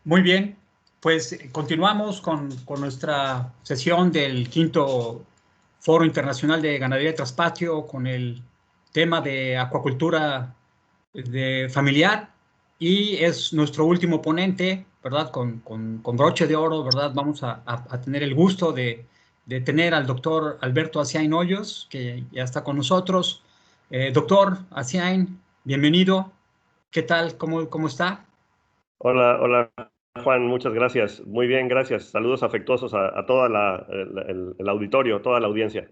Muy bien, pues continuamos con nuestra sesión del quinto Foro Internacional de Ganadería de Traspatio con el tema de acuacultura familiar y es nuestro último ponente, ¿verdad? Con broche de oro, ¿verdad? Vamos a tener el gusto de tener al doctor Alberto Asiain Hoyos, que ya está con nosotros. Doctor Asiain, bienvenido. ¿Qué tal? ¿Cómo está? Hola, hola Juan, muchas gracias. Muy bien, gracias. Saludos afectuosos a toda el auditorio, toda la audiencia.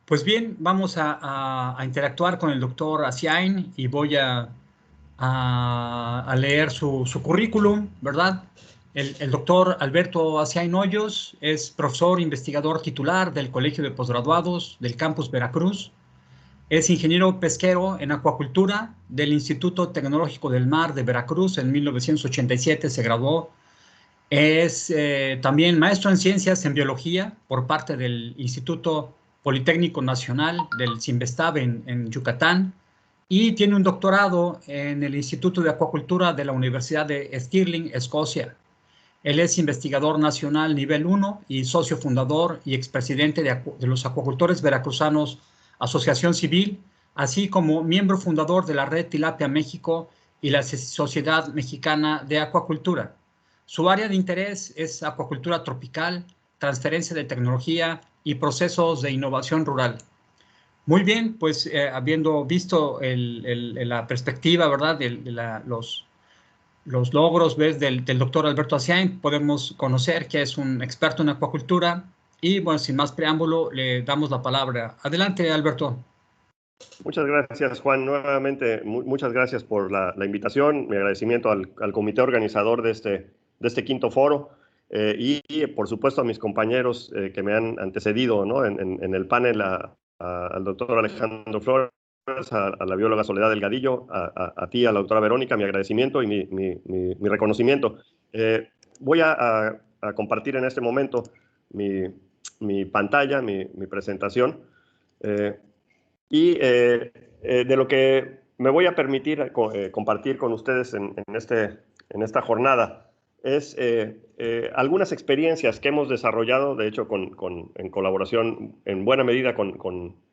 Pues bien, vamos a interactuar con el doctor Asiain y voy a leer su currículum, ¿verdad? El doctor Alberto Asiain Hoyos es profesor investigador titular del Colegio de Posgraduados del Campus Veracruz. Es ingeniero pesquero en acuacultura del Instituto Tecnológico del Mar de Veracruz. En 1987 se graduó. Es también maestro en ciencias en biología por parte del Instituto Politécnico Nacional del CIMBESTAB en Yucatán y tiene un doctorado en el Instituto de Acuacultura de la Universidad de Stirling, Escocia. Él es investigador nacional nivel 1 y socio fundador y expresidente de los acuacultores veracruzanos Asociación Civil, así como miembro fundador de la Red Tilapia México y la Sociedad Mexicana de Acuacultura. Su área de interés es acuacultura tropical, transferencia de tecnología y procesos de innovación rural. Muy bien, pues habiendo visto la perspectiva, ¿verdad?, los logros, ¿ves?, del doctor Alberto Asiain, podemos conocer que es un experto en acuacultura y, bueno, sin más preámbulo, le damos la palabra. Adelante, Alberto. Muchas gracias, Juan. Nuevamente, muchas gracias por la invitación. Mi agradecimiento al comité organizador de este quinto foro y, por supuesto, a mis compañeros que me han antecedido, ¿no?, en el panel, al doctor Alejandro Flores, a la bióloga Soledad Delgadillo, a ti, a la doctora Verónica, mi agradecimiento y mi reconocimiento. Voy a compartir en este momento mi pantalla, mi presentación. De lo que me voy a permitir compartir con ustedes en esta jornada es algunas experiencias que hemos desarrollado, de hecho, en colaboración en buena medida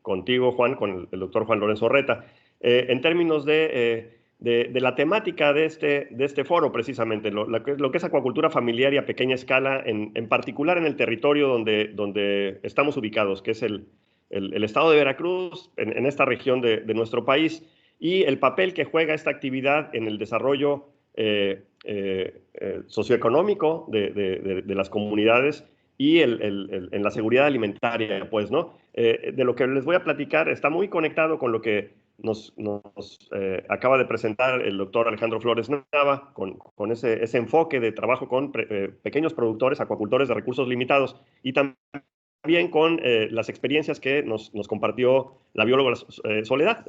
contigo, Juan, con el doctor Juan Lorenzo Orreta, en términos de la temática de este foro, precisamente, lo que es acuacultura familiar y a pequeña escala, en particular en el territorio donde estamos ubicados, que es el estado de Veracruz, en esta región de nuestro país, y el papel que juega esta actividad en el desarrollo socioeconómico de las comunidades y en la seguridad alimentaria, pues, ¿no? De lo que les voy a platicar está muy conectado con lo que nos acaba de presentar el doctor Alejandro Flores Nava, con ese enfoque de trabajo con pequeños productores, acuacultores de recursos limitados, y también con las experiencias que nos compartió la bióloga Soledad.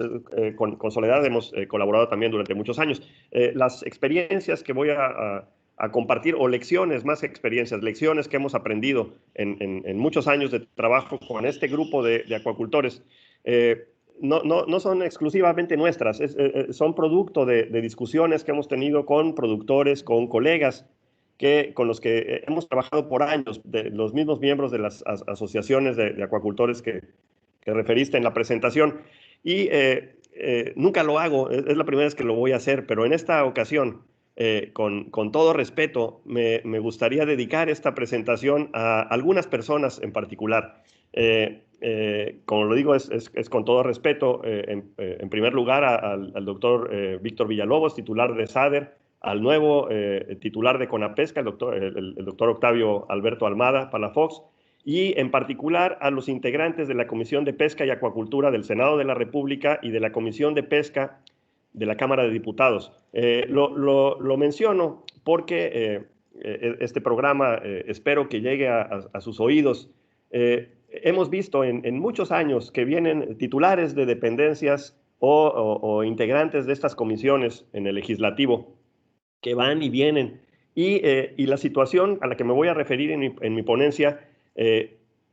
Con Soledad hemos colaborado también durante muchos años. Las experiencias que voy a compartir, o lecciones, más que experiencias, lecciones que hemos aprendido en muchos años de trabajo con este grupo de acuacultores, no son exclusivamente nuestras, son producto de discusiones que hemos tenido con productores, con colegas, con los que hemos trabajado por años, de los mismos miembros de las asociaciones de acuacultores que referiste en la presentación. Y nunca lo hago, es la primera vez que lo voy a hacer, pero en esta ocasión, con todo respeto, me gustaría dedicar esta presentación a algunas personas en particular. Como lo digo, es con todo respeto. En primer lugar, al doctor Víctor Villalobos, titular de SADER, al nuevo titular de CONAPESCA, el doctor Octavio Alberto Almada Palafox, y en particular a los integrantes de la Comisión de Pesca y Acuacultura del Senado de la República y de la Comisión de Pesca de la Cámara de Diputados. Lo menciono porque este programa espero que llegue a sus oídos. Hemos visto en muchos años que vienen titulares de dependencias o integrantes de estas comisiones en el legislativo que van y vienen. Y la situación a la que me voy a referir en mi ponencia,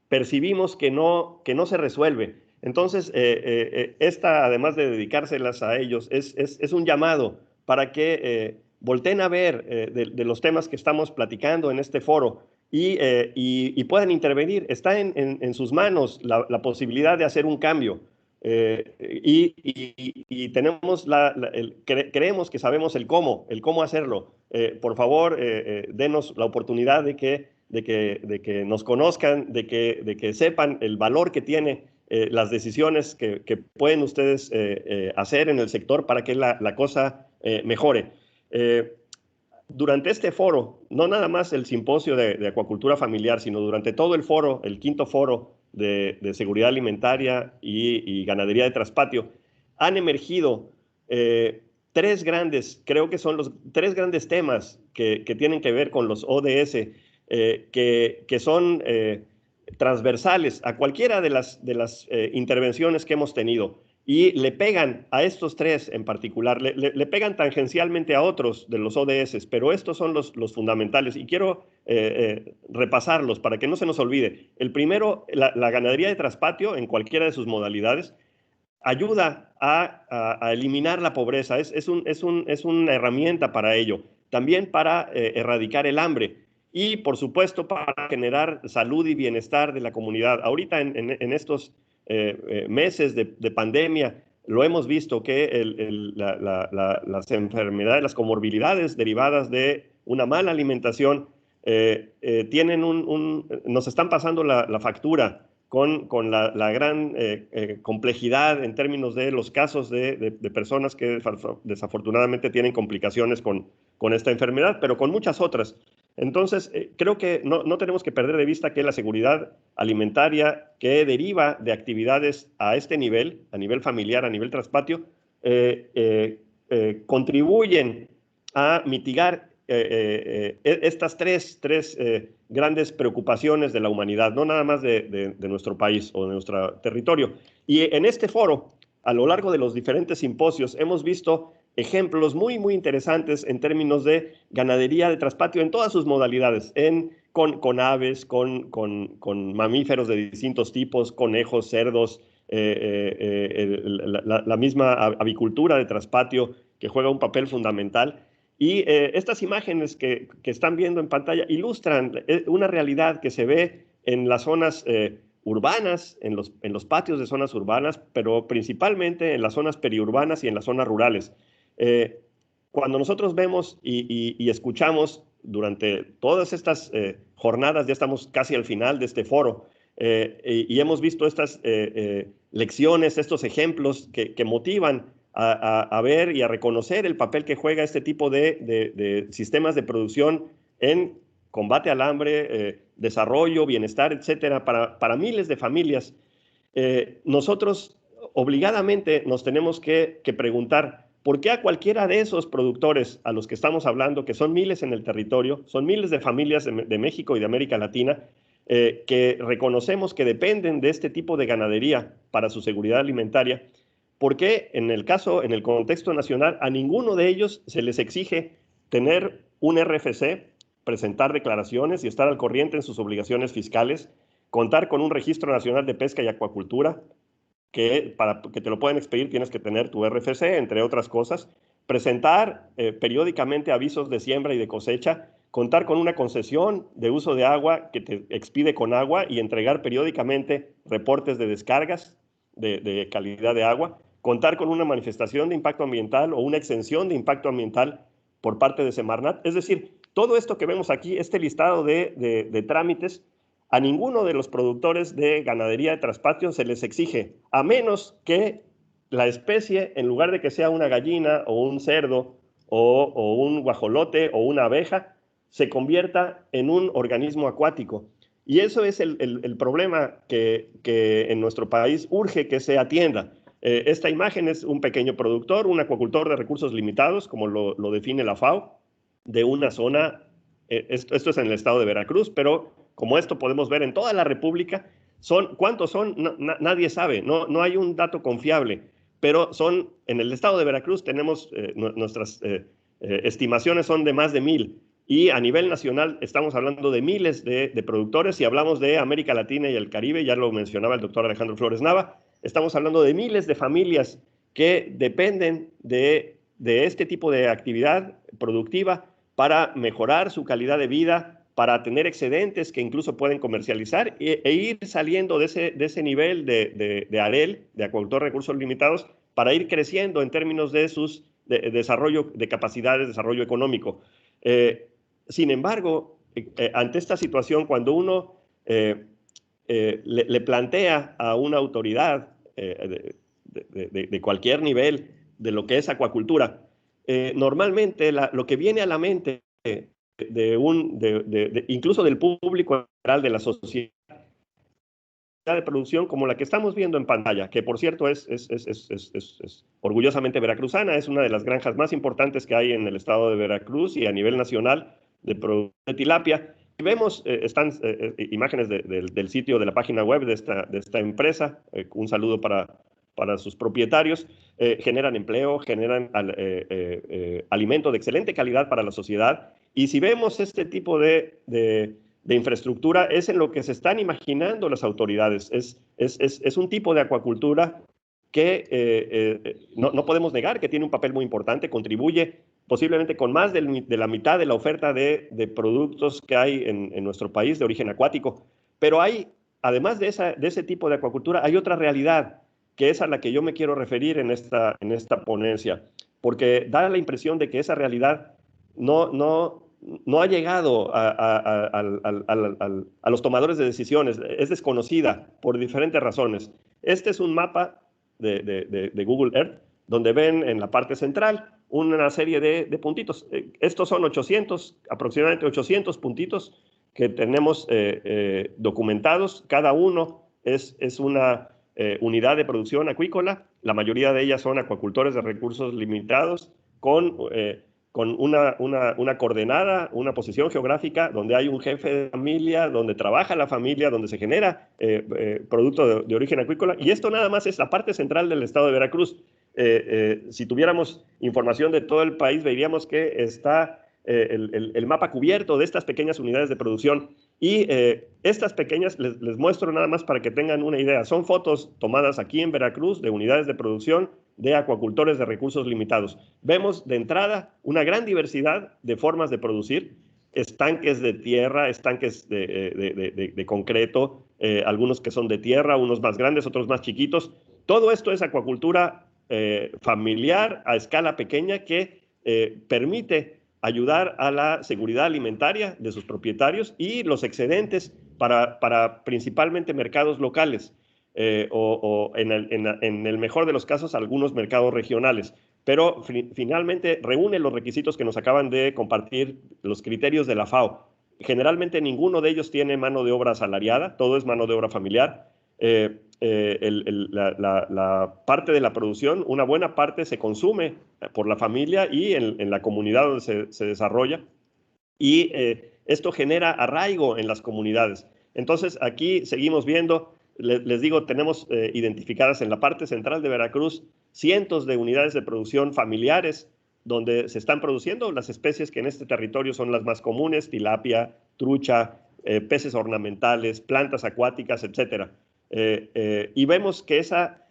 percibimos que no se resuelve. Entonces, esta, además de dedicárselas a ellos, es un llamado para que volteen a ver de los temas que estamos platicando en este foro y puedan intervenir. Está en sus manos la posibilidad de hacer un cambio. Y tenemos creemos que sabemos el cómo hacerlo. Por favor, denos la oportunidad de que nos conozcan, de que sepan el valor que tiene las decisiones que pueden ustedes hacer en el sector para que la cosa mejore. Durante este foro, no nada más el simposio de acuacultura familiar, sino durante todo el foro, el quinto foro de seguridad alimentaria y ganadería de traspatio, han emergido tres grandes, creo que son los tres grandes temas que tienen que ver con los ODS, que son transversales a cualquiera de las intervenciones que hemos tenido. Y le pegan a estos tres en particular, le pegan tangencialmente a otros de los ODS, pero estos son los fundamentales. Y quiero repasarlos para que no se nos olvide. El primero, la ganadería de traspatio en cualquiera de sus modalidades ayuda a eliminar la pobreza. Es una herramienta para ello. También para erradicar el hambre. Y, por supuesto, para generar salud y bienestar de la comunidad. Ahorita en estos meses de pandemia, lo hemos visto que las enfermedades, las comorbilidades derivadas de una mala alimentación nos están pasando la factura con la gran complejidad en términos de los casos de personas que desafortunadamente tienen complicaciones con esta enfermedad, pero con muchas otras. Entonces, creo que no tenemos que perder de vista que la seguridad alimentaria que deriva de actividades a este nivel, a nivel familiar, a nivel traspatio, contribuyen a mitigar estas tres grandes preocupaciones de la humanidad, no nada más de nuestro país o de nuestro territorio. Y en este foro, a lo largo de los diferentes simposios, hemos visto ejemplos muy interesantes en términos de ganadería de traspatio en todas sus modalidades, con aves, con mamíferos de distintos tipos, conejos, cerdos, la misma avicultura de traspatio que juega un papel fundamental. Y estas imágenes que están viendo en pantalla ilustran una realidad que se ve en las zonas urbanas, en los patios de zonas urbanas, pero principalmente en las zonas periurbanas y en las zonas rurales. Cuando nosotros vemos y escuchamos durante todas estas jornadas, ya estamos casi al final de este foro, y hemos visto estas lecciones, estos ejemplos que motivan a ver y a reconocer el papel que juega este tipo de sistemas de producción en combate al hambre, desarrollo, bienestar, etcétera, para miles de familias. Nosotros obligadamente nos tenemos que preguntar por qué a cualquiera de esos productores a los que estamos hablando, que son miles en el territorio, son miles de familias de México y de América Latina, que reconocemos que dependen de este tipo de ganadería para su seguridad alimentaria, ¿por qué en el contexto nacional, a ninguno de ellos se les exige tener un RFC, presentar declaraciones y estar al corriente en sus obligaciones fiscales, contar con un registro nacional de pesca y acuacultura, que para que te lo puedan expedir tienes que tener tu RFC, entre otras cosas, presentar periódicamente avisos de siembra y de cosecha, contar con una concesión de uso de agua que te expide con agua y entregar periódicamente reportes de descargas de calidad de agua, contar con una manifestación de impacto ambiental o una exención de impacto ambiental por parte de Semarnat. Es decir, todo esto que vemos aquí, este listado de trámites, a ninguno de los productores de ganadería de traspatio se les exige, a menos que la especie, en lugar de que sea una gallina o un cerdo o un guajolote o una abeja, se convierta en un organismo acuático. Y eso es el problema que en nuestro país urge que se atienda. Esta imagen es un pequeño productor, un acuacultor de recursos limitados, como lo define la FAO, de una zona, esto es en el estado de Veracruz, pero como esto podemos ver en toda la República, ¿cuántos son? Nadie sabe, no hay un dato confiable, pero en el estado de Veracruz tenemos, nuestras estimaciones son de más de 1,000, y a nivel nacional estamos hablando de miles de productores. Si hablamos de América Latina y el Caribe, ya lo mencionaba el doctor Alejandro Flores Nava, estamos hablando de miles de familias que dependen de este tipo de actividad productiva para mejorar su calidad de vida, para tener excedentes que incluso pueden comercializar e ir saliendo de ese nivel de AREL, de acueductor de recursos limitados, para ir creciendo en términos de desarrollo de capacidades, desarrollo económico. Sin embargo, ante esta situación, cuando uno le plantea a una autoridad de cualquier nivel de lo que es acuacultura, normalmente lo que viene a la mente incluso del público en general, de la sociedad de producción como la que estamos viendo en pantalla, que por cierto es orgullosamente veracruzana, es una de las granjas más importantes que hay en el estado de Veracruz y a nivel nacional de producción de tilapia. Vemos, están imágenes del sitio de la página web de esta empresa, un saludo para sus propietarios, generan empleo, generan alimento de excelente calidad para la sociedad, y si vemos este tipo de infraestructura, es en lo que se están imaginando las autoridades. Es un tipo de acuacultura que no podemos negar que tiene un papel muy importante, contribuye posiblemente con más de la mitad de la oferta de productos que hay en nuestro país de origen acuático. Pero además de ese tipo de acuacultura, hay otra realidad, que es a la que yo me quiero referir en esta ponencia, porque da la impresión de que esa realidad no ha llegado a los tomadores de decisiones, es desconocida por diferentes razones. Este es un mapa de Google Earth, donde ven en la parte central una serie de puntitos. Estos son aproximadamente 800 puntitos que tenemos documentados. Cada uno es una unidad de producción acuícola. La mayoría de ellas son acuacultores de recursos limitados con una coordenada, una posición geográfica donde hay un jefe de familia, donde trabaja la familia, donde se genera producto de origen acuícola. Y esto nada más es la parte central del estado de Veracruz. Si tuviéramos información de todo el país, veríamos que está el mapa cubierto de estas pequeñas unidades de producción. Y estas pequeñas, les muestro nada más para que tengan una idea. Son fotos tomadas aquí en Veracruz de unidades de producción de acuacultores de recursos limitados. Vemos de entrada una gran diversidad de formas de producir, estanques de tierra, estanques de concreto, algunos que son de tierra, unos más grandes, otros más chiquitos. Todo esto es acuacultura familiar a escala pequeña que permite ayudar a la seguridad alimentaria de sus propietarios y los excedentes para principalmente mercados locales. O en el mejor de los casos algunos mercados regionales, pero finalmente reúne los requisitos que nos acaban de compartir los criterios de la FAO. Generalmente ninguno de ellos tiene mano de obra asalariada, todo es mano de obra familiar. La parte de la producción, una buena parte se consume por la familia y en la comunidad donde se desarrolla, y esto genera arraigo en las comunidades. Entonces aquí seguimos viendo. Les digo, tenemos identificadas en la parte central de Veracruz cientos de unidades de producción familiares donde se están produciendo las especies que en este territorio son las más comunes: tilapia, trucha, peces ornamentales, plantas acuáticas, etc. Y vemos que esa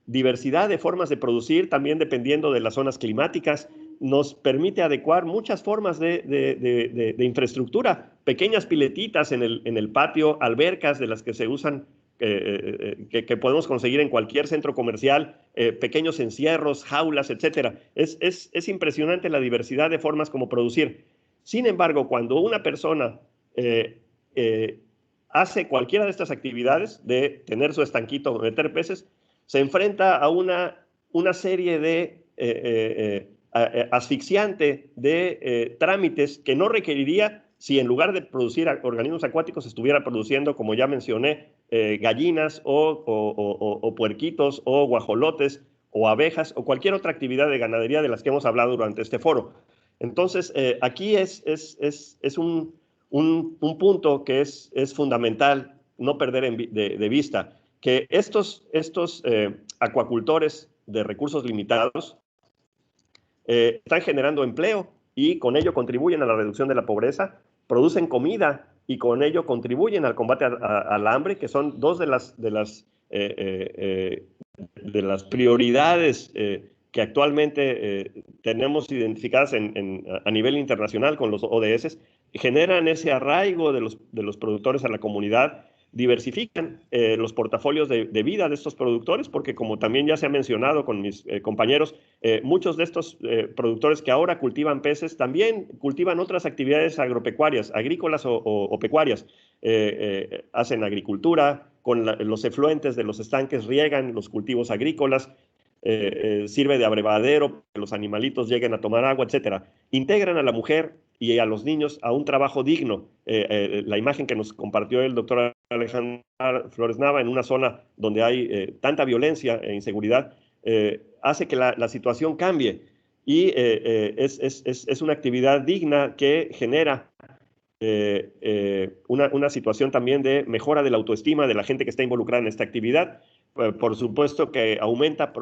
diversidad de formas de producir, también dependiendo de las zonas climáticas, nos permite adecuar muchas formas de infraestructura, pequeñas piletitas en el patio, albercas de las que se usan, que podemos conseguir en cualquier centro comercial, pequeños encierros, jaulas, etc. Es impresionante la diversidad de formas como producir. Sin embargo, cuando una persona hace cualquiera de estas actividades, de tener su estanquito, meter peces, se enfrenta a una serie de asfixiante de trámites que no requeriría si en lugar de producir organismos acuáticos estuviera produciendo, como ya mencioné, gallinas o puerquitos o guajolotes o abejas o cualquier otra actividad de ganadería de las que hemos hablado durante este foro. Entonces, aquí es un punto que es fundamental no perder de vista, que estos acuacultores de recursos limitados están generando empleo y con ello contribuyen a la reducción de la pobreza, producen comida y con ello contribuyen al combate al hambre, que son dos de las prioridades que actualmente tenemos identificadas a nivel internacional con los ODS, generan ese arraigo de los productores a la comunidad, diversifican los portafolios de vida de estos productores, porque como también ya se ha mencionado con mis compañeros, muchos de estos productores que ahora cultivan peces también cultivan otras actividades agropecuarias, agrícolas o pecuarias. Hacen agricultura, con los efluentes de los estanques riegan los cultivos agrícolas, sirve de abrevadero, que los animalitos lleguen a tomar agua, etcétera. Integran a la mujer y a los niños a un trabajo digno. La imagen que nos compartió el doctor Alejandro Flores Nava en una zona donde hay tanta violencia e inseguridad, hace que la situación cambie y es una actividad digna que genera una situación también de mejora de la autoestima de la gente que está involucrada en esta actividad. Por supuesto que aumenta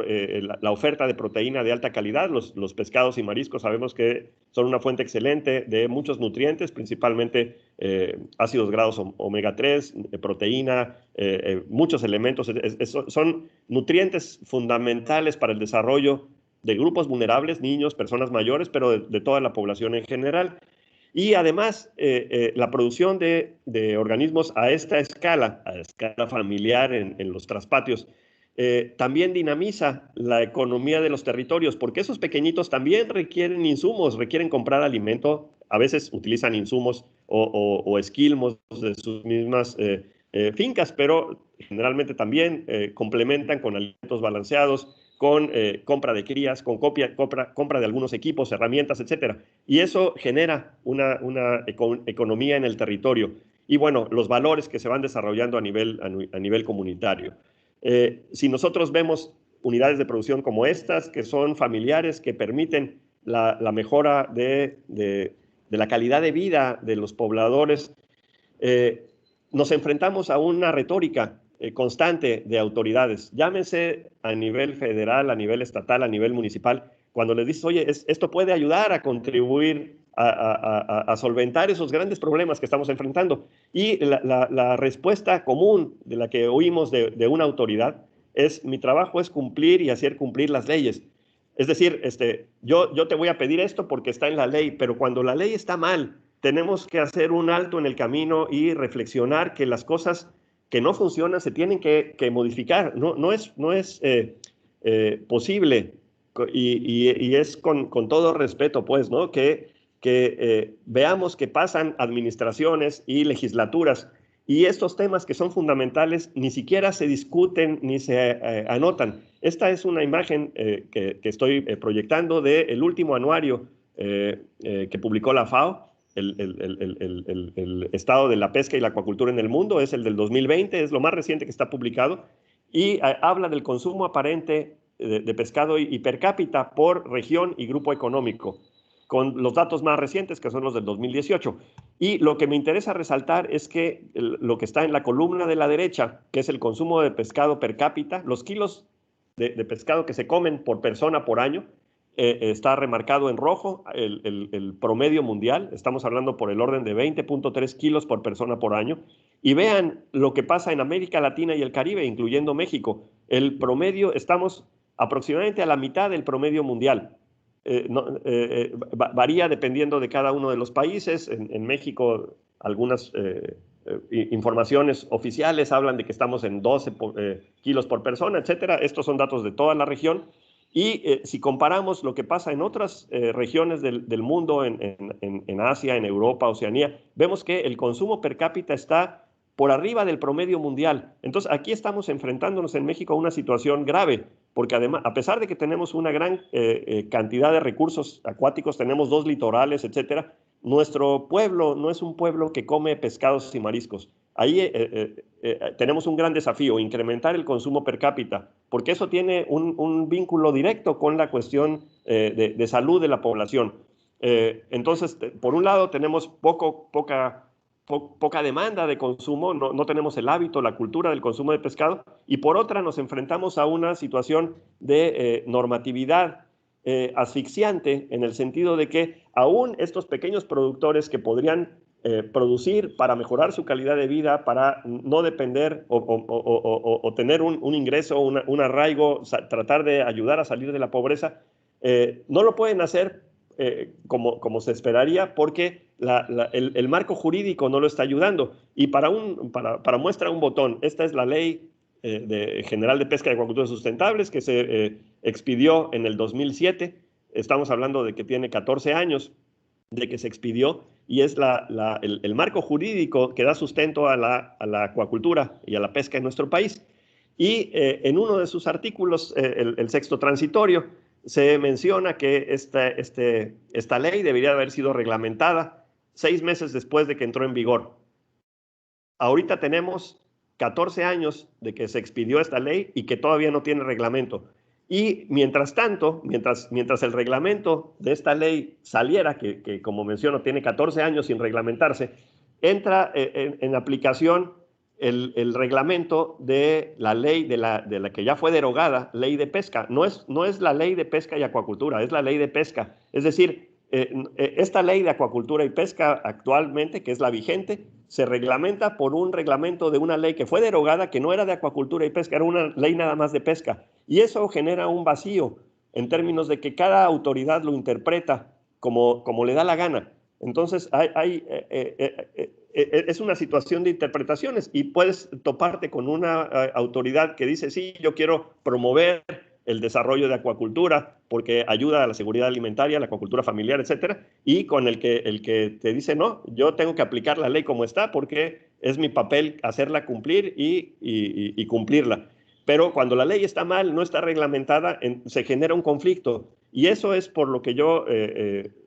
la oferta de proteína de alta calidad. Los pescados y mariscos sabemos que son una fuente excelente de muchos nutrientes, principalmente ácidos grasos omega 3, proteína, muchos elementos. Son nutrientes fundamentales para el desarrollo de grupos vulnerables, niños, personas mayores, pero de toda la población en general. Y además, la producción de organismos a esta escala, a escala familiar en los traspatios, también dinamiza la economía de los territorios, porque esos pequeñitos también requieren insumos, requieren comprar alimento, a veces utilizan insumos o esquilmos de sus mismas fincas, pero generalmente también complementan con alimentos balanceados, con compra de crías, con compra de algunos equipos, herramientas, etcétera. Y eso genera una economía en el territorio. Y bueno, los valores que se van desarrollando a nivel comunitario. Si nosotros vemos unidades de producción como estas, que son familiares, que permiten la mejora de la calidad de vida de los pobladores, nos enfrentamos a una retórica constante de autoridades, llámese a nivel federal, a nivel estatal, a nivel municipal, cuando les dices, oye, esto puede ayudar a contribuir a solventar esos grandes problemas que estamos enfrentando. Y la respuesta común de la que oímos de una autoridad es, mi trabajo es cumplir y hacer cumplir las leyes. Es decir, yo te voy a pedir esto porque está en la ley, pero cuando la ley está mal, tenemos que hacer un alto en el camino y reflexionar que las cosas que no funcionan se tienen que modificar. No es posible, y es con todo respeto, pues, ¿no? Que veamos que pasan administraciones y legislaturas y estos temas que son fundamentales ni siquiera se discuten ni se anotan. Esta es una imagen que estoy proyectando del último anuario que publicó la FAO. El estado de la pesca y la acuacultura en el mundo es el del 2020, es lo más reciente que está publicado, y habla del consumo aparente de pescado y per cápita por región y grupo económico, con los datos más recientes, que son los del 2018. Y lo que me interesa resaltar es que lo que está en la columna de la derecha, que es el consumo de pescado per cápita, los kilos de pescado que se comen por persona por año, está remarcado en rojo el promedio mundial. Estamos hablando por el orden de 20.3 kilos por persona por año. Y vean lo que pasa en América Latina y el Caribe, incluyendo México. El promedio, estamos aproximadamente a la mitad del promedio mundial. Varía dependiendo de cada uno de los países. En México, algunas informaciones oficiales hablan de que estamos en 12 kilos por persona, etcétera. Estos son datos de toda la región. Y si comparamos lo que pasa en otras regiones del mundo, en Asia, en Europa, Oceanía, vemos que el consumo per cápita está por arriba del promedio mundial. Entonces, aquí estamos enfrentándonos en México a una situación grave, porque además, a pesar de que tenemos una gran cantidad de recursos acuáticos, tenemos 2 litorales, etcétera, nuestro pueblo no es un pueblo que come pescados y mariscos. Ahí tenemos un gran desafío, incrementar el consumo per cápita, porque eso tiene un vínculo directo con la cuestión de salud de la población. Entonces, por un lado, tenemos poca demanda de consumo, no tenemos el hábito, la cultura del consumo de pescado, y por otra nos enfrentamos a una situación de normatividad asfixiante, en el sentido de que aún estos pequeños productores que podrían producir para mejorar su calidad de vida, para no depender o tener un ingreso, un arraigo, tratar de ayudar a salir de la pobreza, No lo pueden hacer como se esperaría porque el marco jurídico no lo está ayudando. Y para muestra un botón, esta es la Ley General de Pesca y Acuacultura Sustentables que se expidió en el 2007. Estamos hablando de que tiene 14 años de que se expidió y es el marco jurídico que da sustento a la acuacultura y a la pesca en nuestro país. Y en uno de sus artículos, el sexto transitorio, se menciona que esta ley debería haber sido reglamentada 6 meses después de que entró en vigor. Ahorita tenemos 14 años de que se expidió esta ley y que todavía no tiene reglamento. Y mientras tanto, mientras el reglamento de esta ley saliera, que como menciono tiene 14 años sin reglamentarse, entra en aplicación el reglamento de la ley de la que ya fue derogada, ley de pesca. No es la ley de pesca y acuacultura, es la ley de pesca. Es decir, esta ley de acuacultura y pesca actualmente, que es la vigente, se reglamenta por un reglamento de una ley que fue derogada, que no era de acuacultura y pesca, era una ley nada más de pesca. Y eso genera un vacío en términos de que cada autoridad lo interpreta como le da la gana. Entonces, es una situación de interpretaciones y puedes toparte con una autoridad que dice, sí, yo quiero promover el desarrollo de acuacultura porque ayuda a la seguridad alimentaria, la acuacultura familiar, etcétera, y con el que te dice, no, yo tengo que aplicar la ley como está porque es mi papel hacerla cumplir y cumplirla. Pero cuando la ley está mal, no está reglamentada, se genera un conflicto. Y eso es por lo que yo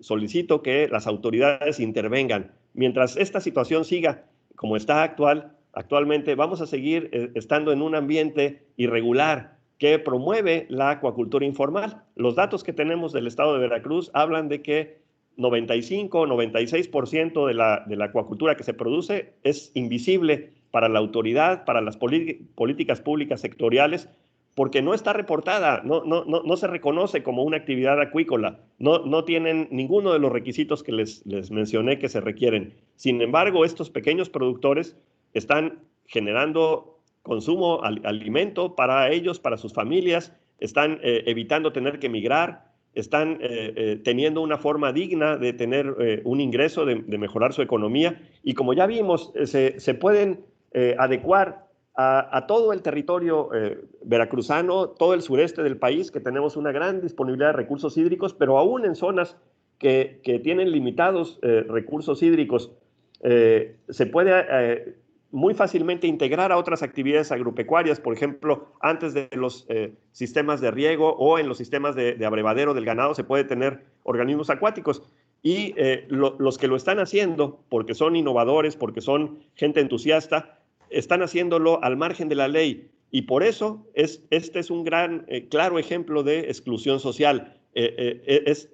solicito que las autoridades intervengan. Mientras esta situación siga como está actualmente, vamos a seguir estando en un ambiente irregular que promueve la acuacultura informal. Los datos que tenemos del estado de Veracruz hablan de que 95-96% de la acuacultura que se produce es invisible para la autoridad, para las políticas públicas sectoriales, porque no está reportada, no se reconoce como una actividad acuícola, no tienen ninguno de los requisitos que les mencioné que se requieren. Sin embargo, estos pequeños productores están generando consumo alimento para ellos, para sus familias, están evitando tener que emigrar, están teniendo una forma digna de tener un ingreso, de mejorar su economía, y como ya vimos, se pueden adecuar a todo el territorio veracruzano, todo el sureste del país, que tenemos una gran disponibilidad de recursos hídricos, pero aún en zonas que tienen limitados recursos hídricos, se puede muy fácilmente integrar a otras actividades agropecuarias, por ejemplo, antes de los sistemas de riego o en los sistemas de abrevadero del ganado se puede tener organismos acuáticos. Y los que lo están haciendo, porque son innovadores, porque son gente entusiasta, están haciéndolo al margen de la ley. Y por eso este es un gran, claro ejemplo de exclusión social. Es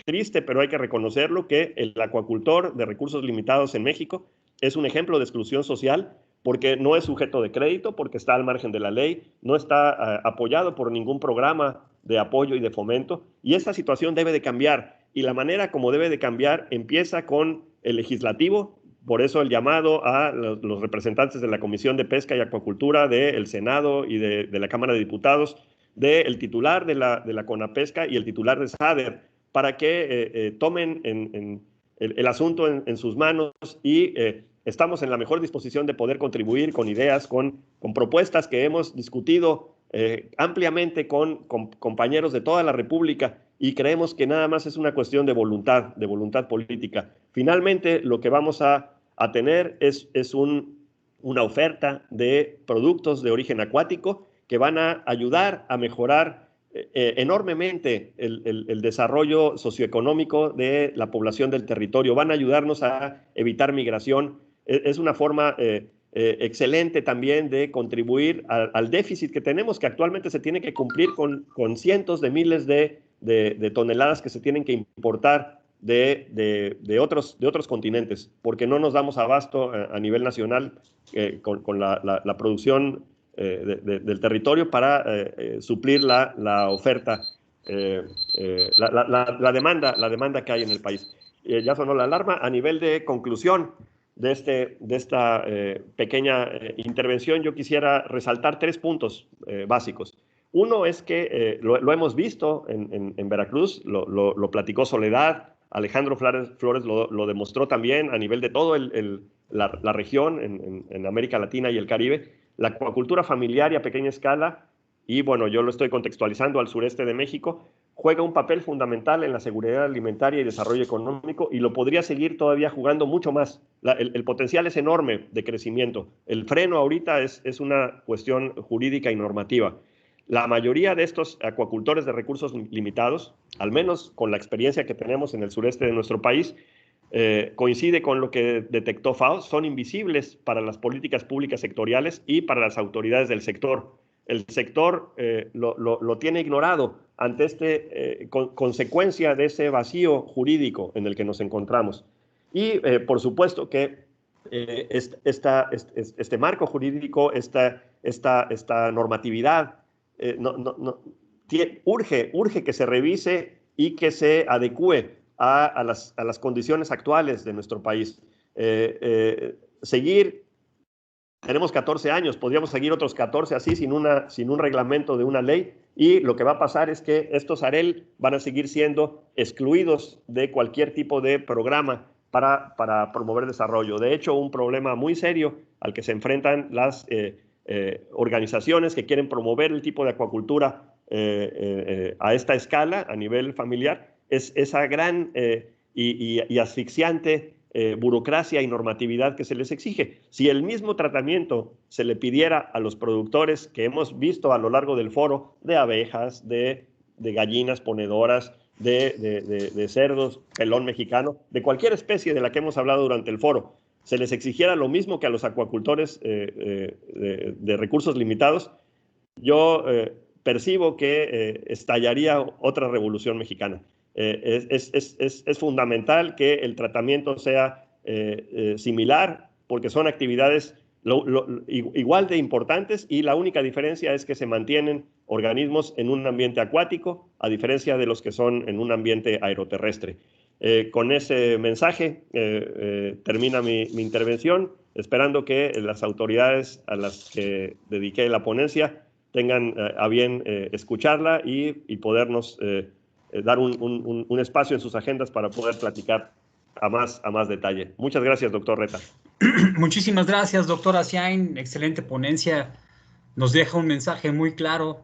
triste, pero hay que reconocerlo, que el acuacultor de recursos limitados en México es un ejemplo de exclusión social porque no es sujeto de crédito, porque está al margen de la ley, no está apoyado por ningún programa de apoyo y de fomento, y esta situación debe de cambiar, y la manera como debe de cambiar empieza con el legislativo. Por eso el llamado a los representantes de la Comisión de Pesca y Acuacultura del Senado y de la Cámara de Diputados, del titular de la CONAPESCA y el titular de SADER, para que tomen el asunto en sus manos y estamos en la mejor disposición de poder contribuir con ideas, con propuestas que hemos discutido ampliamente con compañeros de toda la República, y creemos que nada más es una cuestión de voluntad política. Finalmente, lo que vamos a tener es una oferta de productos de origen acuático que van a ayudar a mejorar enormemente el desarrollo socioeconómico de la población del territorio, van a ayudarnos a evitar migración. Es una forma excelente también de contribuir al déficit que tenemos, que actualmente se tiene que cumplir con cientos de miles de toneladas que se tienen que importar de otros continentes, porque no nos damos abasto a nivel nacional con la producción del territorio para suplir la oferta, la demanda que hay en el país. Ya sonó la alarma. A nivel de conclusión de esta pequeña intervención, yo quisiera resaltar 3 puntos básicos. Uno es que lo hemos visto en Veracruz, lo platicó Soledad, Alejandro Flores lo demostró también a nivel de toda la región en América Latina y el Caribe. La acuacultura familiar y a pequeña escala, y bueno, yo lo estoy contextualizando al sureste de México, juega un papel fundamental en la seguridad alimentaria y desarrollo económico, y lo podría seguir todavía jugando mucho más. El potencial es enorme de crecimiento. El freno ahorita es una cuestión jurídica y normativa. La mayoría de estos acuacultores de recursos limitados, al menos con la experiencia que tenemos en el sureste de nuestro país, coincide con lo que detectó FAO, son invisibles para las políticas públicas sectoriales y para las autoridades del sector. El sector lo tiene ignorado ante consecuencia de ese vacío jurídico en el que nos encontramos. Y por supuesto que este marco jurídico, esta normatividad, urge que se revise y que se adecue a las condiciones actuales de nuestro país. Tenemos 14 años, podríamos seguir otros 14 así sin un reglamento de una ley, y lo que va a pasar es que estos AREL van a seguir siendo excluidos de cualquier tipo de programa para promover desarrollo. De hecho, un problema muy serio al que se enfrentan las organizaciones que quieren promover el tipo de acuacultura a esta escala, a nivel familiar, es esa gran y asfixiante burocracia y normatividad que se les exige. Si el mismo tratamiento se le pidiera a los productores que hemos visto a lo largo del foro, de abejas, de gallinas ponedoras, de cerdos, pelón mexicano, de cualquier especie de la que hemos hablado durante el foro, se les exigiera lo mismo que a los acuacultores de recursos limitados, yo percibo que estallaría otra revolución mexicana. Es fundamental que el tratamiento sea similar, porque son actividades igual de importantes, y la única diferencia es que se mantienen organismos en un ambiente acuático, a diferencia de los que son en un ambiente aeroterrestre. Con ese mensaje termina mi intervención, esperando que las autoridades a las que dediqué la ponencia tengan a bien escucharla y podernos dar un espacio en sus agendas para poder platicar a más detalle. Muchas gracias, doctor Reta. Muchísimas gracias, doctor Asiain. Excelente ponencia. Nos deja un mensaje muy claro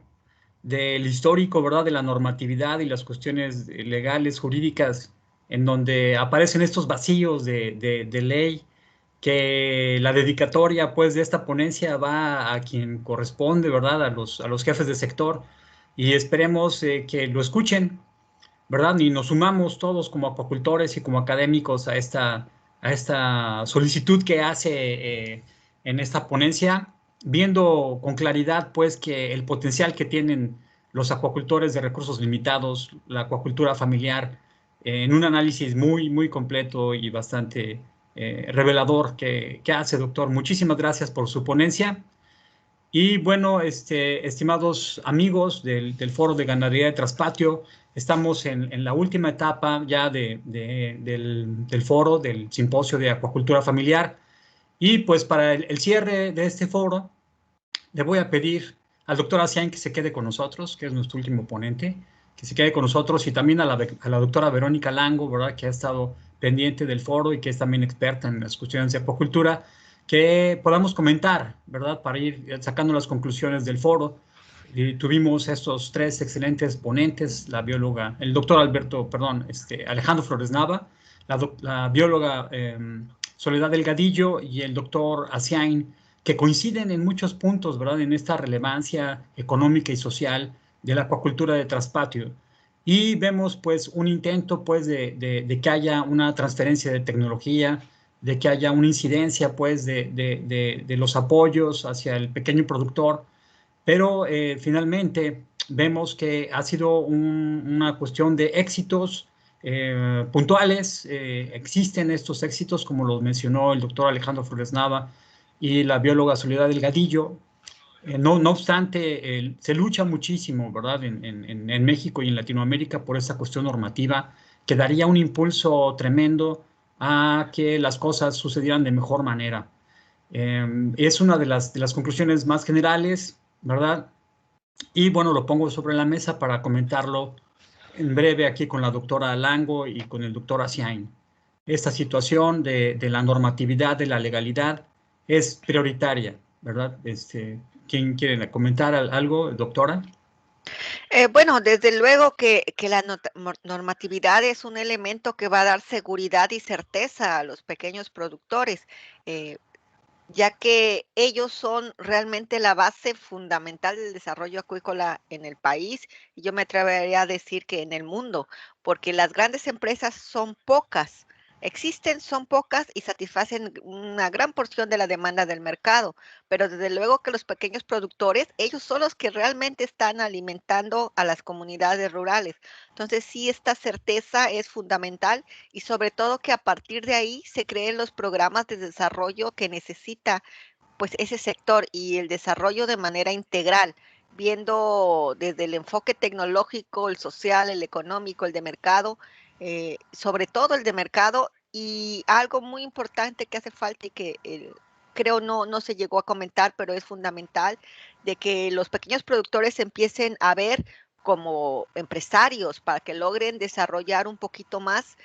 del histórico, ¿verdad?, de la normatividad y las cuestiones legales, jurídicas, en donde aparecen estos vacíos de ley, que la dedicatoria, pues, de esta ponencia va a quien corresponde, ¿verdad?, a los jefes de sector, y esperemos que lo escuchen, ¿verdad?, y nos sumamos todos como acuacultores y como académicos a esta solicitud que hace en esta ponencia, viendo con claridad, pues, que el potencial que tienen los acuacultores de recursos limitados, la acuacultura familiar, en un análisis muy, muy completo y bastante revelador que hace, doctor. Muchísimas gracias por su ponencia. Y bueno, estimados amigos del Foro de Ganadería de Traspatio, estamos en la última etapa ya del foro, del simposio de acuacultura familiar. Y pues para el cierre de este foro, le voy a pedir al doctor Asiain que se quede con nosotros, que es nuestro último ponente, que se quede con nosotros, y también a la doctora Verónica Lango, ¿verdad?, que ha estado pendiente del foro y que es también experta en las cuestiones de acuacultura, que podamos comentar, ¿verdad?, para ir sacando las conclusiones del foro. Y tuvimos estos tres excelentes ponentes, la bióloga, el doctor Alejandro Flores Nava, la bióloga Soledad Delgadillo, y el doctor Asiain, que coinciden en muchos puntos, ¿verdad?, en esta relevancia económica y social de la acuacultura de traspatio. Y vemos, pues, un intento, pues, de que haya una transferencia de tecnología, de que haya una incidencia, pues, de los apoyos hacia el pequeño productor, pero finalmente vemos que ha sido una cuestión de éxitos puntuales. Existen estos éxitos, como los mencionó el doctor Alejandro Flores Nava y la bióloga Soledad Delgadillo. No obstante, se lucha muchísimo, ¿verdad?, en México y en Latinoamérica por esta cuestión normativa, que daría un impulso tremendo a que las cosas sucedieran de mejor manera. Es una de las conclusiones más generales, ¿verdad? Y bueno, lo pongo sobre la mesa para comentarlo en breve aquí con la doctora Alango y con el doctor Asiain. Esta situación de la normatividad, de la legalidad, es prioritaria, ¿verdad? ¿Quién quiere comentar algo, doctora? Bueno, desde luego que la normatividad es un elemento que va a dar seguridad y certeza a los pequeños productores, eh, ya que ellos son realmente la base fundamental del desarrollo acuícola en el país, y yo me atrevería a decir que en el mundo, porque las grandes empresas son pocas, existen, son pocas y satisfacen una gran porción de la demanda del mercado, pero desde luego que los pequeños productores, ellos son los que realmente están alimentando a las comunidades rurales. Entonces, sí, esta certeza es fundamental y sobre todo que a partir de ahí se creen los programas de desarrollo que necesita pues ese sector y el desarrollo de manera integral, viendo desde el enfoque tecnológico, el social, el económico, el de mercado, sobre todo el de mercado, y algo muy importante que hace falta y que creo no se llegó a comentar, pero es fundamental, de que los pequeños productores empiecen a ver como empresarios para que logren desarrollar un poquito más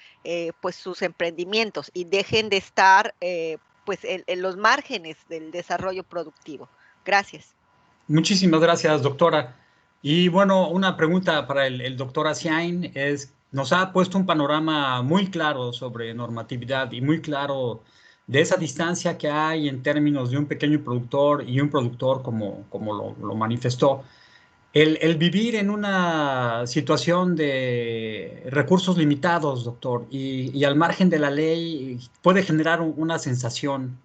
pues sus emprendimientos y dejen de estar pues en los márgenes del desarrollo productivo. Gracias. Muchísimas gracias, doctora. Y bueno, una pregunta para el doctor Asiain es, nos ha puesto un panorama muy claro sobre normatividad y muy claro de esa distancia que hay en términos de un pequeño productor y un productor como lo manifestó. El vivir en una situación de recursos limitados, doctor, y al margen de la ley puede generar una sensación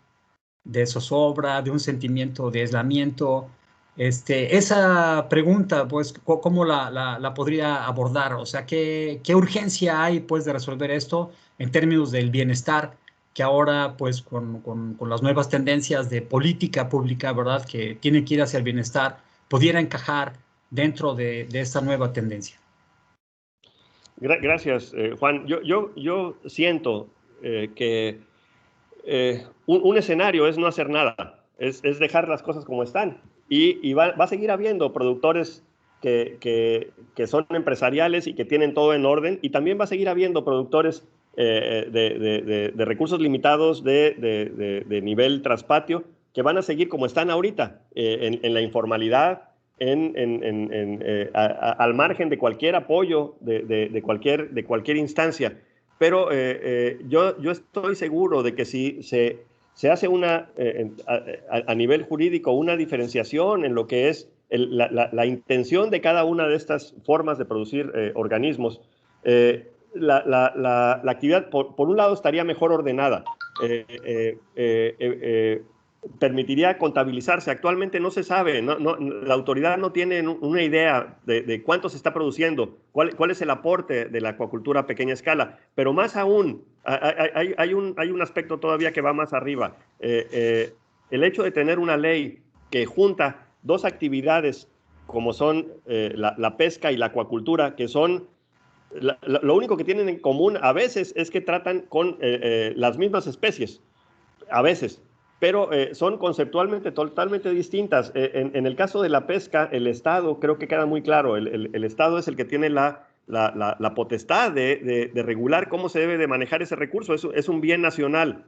de zozobra, de un sentimiento de aislamiento. Esa pregunta, pues, ¿cómo la podría abordar? O sea, ¿qué urgencia hay, pues, de resolver esto en términos del bienestar, que ahora, pues, con las nuevas tendencias de política pública, ¿verdad?, que tiene que ir hacia el bienestar, pudiera encajar dentro de esta nueva tendencia? Gracias, Juan. Yo siento que un escenario es no hacer nada, es dejar las cosas como están. Y va a seguir habiendo productores que son empresariales y que tienen todo en orden, y también va a seguir habiendo productores de recursos limitados de nivel traspatio que van a seguir como están ahorita, en la informalidad, al margen de cualquier apoyo de cualquier instancia. Pero yo estoy seguro de que si se hace a nivel jurídico una diferenciación en lo que es la intención de cada una de estas formas de producir organismos, la actividad, por un lado, estaría mejor ordenada. Permitiría contabilizarse. Actualmente no se sabe, la autoridad no tiene una idea de cuánto se está produciendo, cuál es el aporte de la acuacultura a pequeña escala, pero más aún, hay un aspecto todavía que va más arriba. El hecho de tener una ley que junta dos actividades como son la pesca y la acuacultura, que son lo único que tienen en común a veces es que tratan con las mismas especies, a veces, pero son conceptualmente totalmente distintas. En el caso de la pesca, el Estado, creo que queda muy claro, el Estado es el que tiene la potestad de regular cómo se debe de manejar ese recurso, es un bien nacional.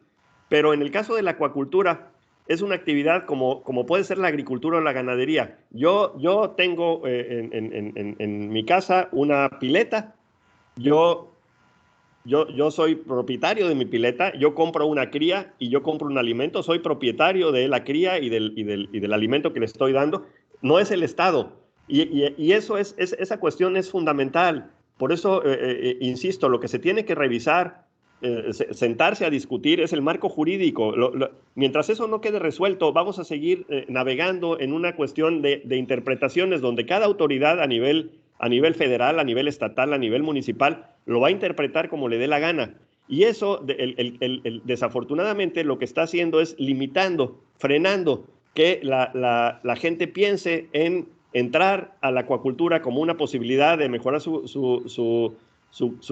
Pero en el caso de la acuacultura, es una actividad como puede ser la agricultura o la ganadería. Yo tengo en mi casa una pileta. Yo soy propietario de mi pileta, yo compro una cría y yo compro un alimento, soy propietario de la cría y del alimento que le estoy dando, no es el Estado. Y eso esa cuestión es fundamental. Por eso, insisto, lo que se tiene que revisar, sentarse a discutir, es el marco jurídico. Mientras eso no quede resuelto, vamos a seguir navegando en una cuestión de interpretaciones donde cada autoridad a nivel federal, a nivel estatal, a nivel municipal, lo va a interpretar como le dé la gana. Y eso, desafortunadamente, lo que está haciendo es limitando, frenando que la gente piense en entrar a la acuacultura como una posibilidad de mejorar su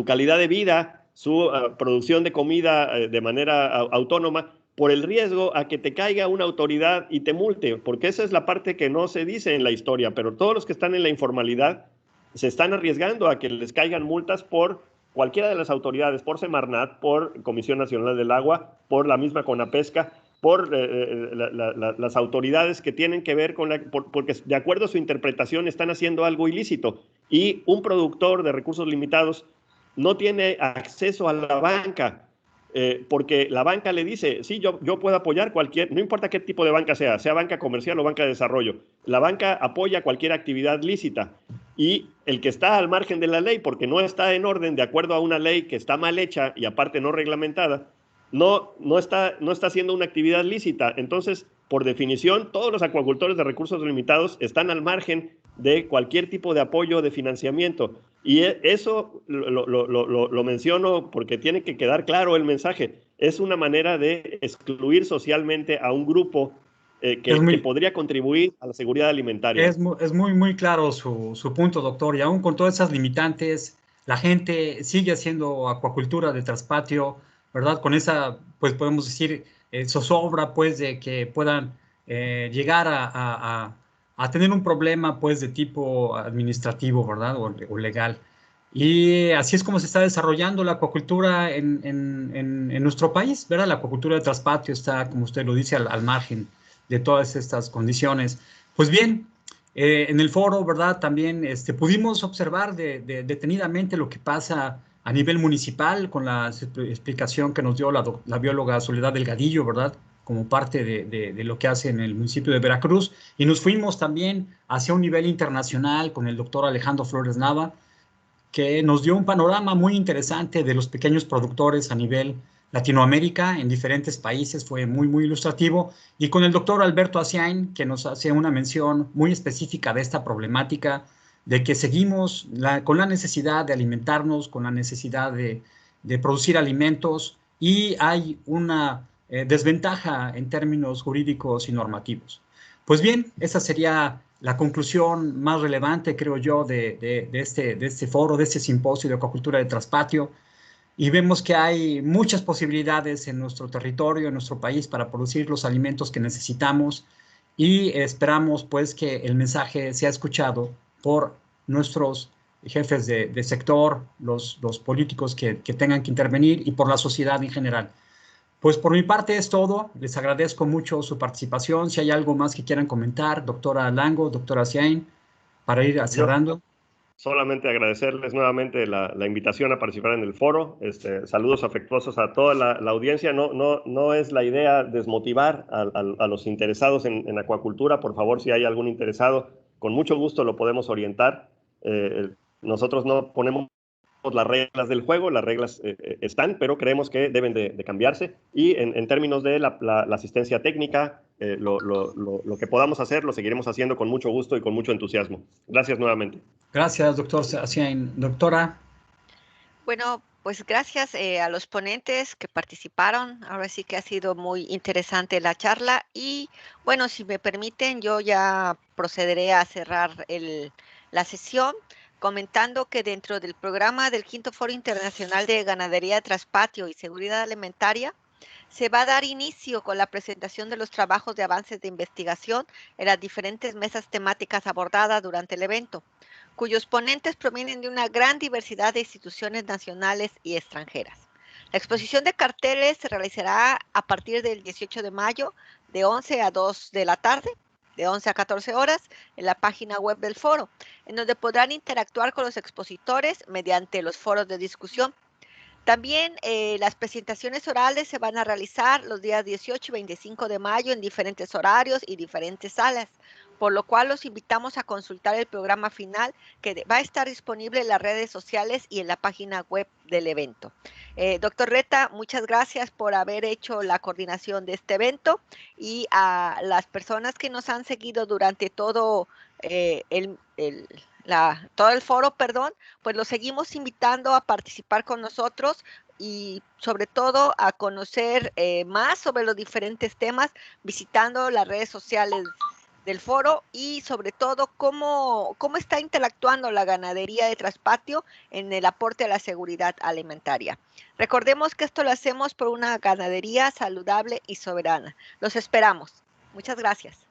calidad de vida, su producción de comida de manera autónoma, por el riesgo a que te caiga una autoridad y te multe, porque esa es la parte que no se dice en la historia, pero todos los que están en la informalidad se están arriesgando a que les caigan multas por cualquiera de las autoridades, por Semarnat, por Comisión Nacional del Agua, por la misma Conapesca, por las autoridades que tienen que ver con porque de acuerdo a su interpretación están haciendo algo ilícito, y un productor de recursos limitados no tiene acceso a la banca, porque la banca le dice, sí, yo puedo apoyar cualquier, no importa qué tipo de banca sea banca comercial o banca de desarrollo, la banca apoya cualquier actividad lícita, y el que está al margen de la ley, porque no está en orden de acuerdo a una ley que está mal hecha y aparte no reglamentada, no está haciendo una actividad lícita. Entonces, por definición, todos los acuacultores de recursos limitados están al margen de cualquier tipo de apoyo, de financiamiento. Y eso lo menciono porque tiene que quedar claro el mensaje. Es una manera de excluir socialmente a un grupo que podría contribuir a la seguridad alimentaria. Es muy claro su punto, doctor, y aún con todas esas limitantes, la gente sigue haciendo acuacultura de traspatio, ¿verdad? Con esa, pues podemos decir, zozobra, pues, de que puedan llegar a tener un problema, pues, de tipo administrativo, ¿verdad? O legal. Y así es como se está desarrollando la acuacultura en nuestro país, ¿verdad? La acuacultura de traspatio está, como usted lo dice, al margen de todas estas condiciones. Pues bien, en el foro, ¿verdad? También pudimos observar detenidamente lo que pasa a nivel municipal con la explicación que nos dio la bióloga Soledad Delgadillo, ¿verdad? Como parte de lo que hace en el municipio de Veracruz. Y nos fuimos también hacia un nivel internacional con el doctor Alejandro Flores Nava, que nos dio un panorama muy interesante de los pequeños productores a nivel Latinoamérica, en diferentes países, fue muy ilustrativo, y con el doctor Alberto Asiain, que nos hace una mención muy específica de esta problemática, de que seguimos con la necesidad de alimentarnos, con la necesidad de producir alimentos, y hay una desventaja en términos jurídicos y normativos. Pues bien, esa sería la conclusión más relevante, creo yo, de este foro, de este simposio de acuacultura de traspatio. Y vemos que hay muchas posibilidades en nuestro territorio, en nuestro país, para producir los alimentos que necesitamos, y esperamos pues que el mensaje sea escuchado por nuestros jefes de sector, los políticos que tengan que intervenir, y por la sociedad en general. Pues por mi parte es todo. Les agradezco mucho su participación. Si hay algo más que quieran comentar, doctora Lango, doctora Siain, para ir Yo cerrando. solamente agradecerles nuevamente la invitación a participar en el foro. Saludos afectuosos a toda la audiencia. No es la idea desmotivar a los interesados en acuacultura. Por favor, si hay algún interesado, con mucho gusto lo podemos orientar. Nosotros no ponemos las reglas del juego, las reglas están, pero creemos que deben de cambiarse, y en términos de la asistencia técnica, lo que podamos hacer lo seguiremos haciendo con mucho gusto y con mucho entusiasmo. Gracias nuevamente. Gracias, doctor Siain. Doctora. Bueno, pues gracias a los ponentes que participaron. Ahora sí que ha sido muy interesante la charla y bueno, si me permiten, yo ya procederé a cerrar la sesión comentando que dentro del programa del Quinto Foro Internacional de Ganadería de Traspatio y Seguridad Alimentaria, se va a dar inicio con la presentación de los trabajos de avances de investigación en las diferentes mesas temáticas abordadas durante el evento, cuyos ponentes provienen de una gran diversidad de instituciones nacionales y extranjeras. La exposición de carteles se realizará a partir del 18 de mayo de 11 a 2 de la tarde, de 11 a 14 horas, en la página web del foro, en donde podrán interactuar con los expositores mediante los foros de discusión. También las presentaciones orales se van a realizar los días 18 y 25 de mayo en diferentes horarios y diferentes salas, por lo cual los invitamos a consultar el programa final que va a estar disponible en las redes sociales y en la página web del evento. Doctor Reta, muchas gracias por haber hecho la coordinación de este evento, y a las personas que nos han seguido durante todo todo el foro, pues los seguimos invitando a participar con nosotros y sobre todo a conocer más sobre los diferentes temas visitando las redes sociales del foro y sobre todo cómo está interactuando la ganadería de traspatio en el aporte a la seguridad alimentaria. Recordemos que esto lo hacemos por una ganadería saludable y soberana. Los esperamos. Muchas gracias.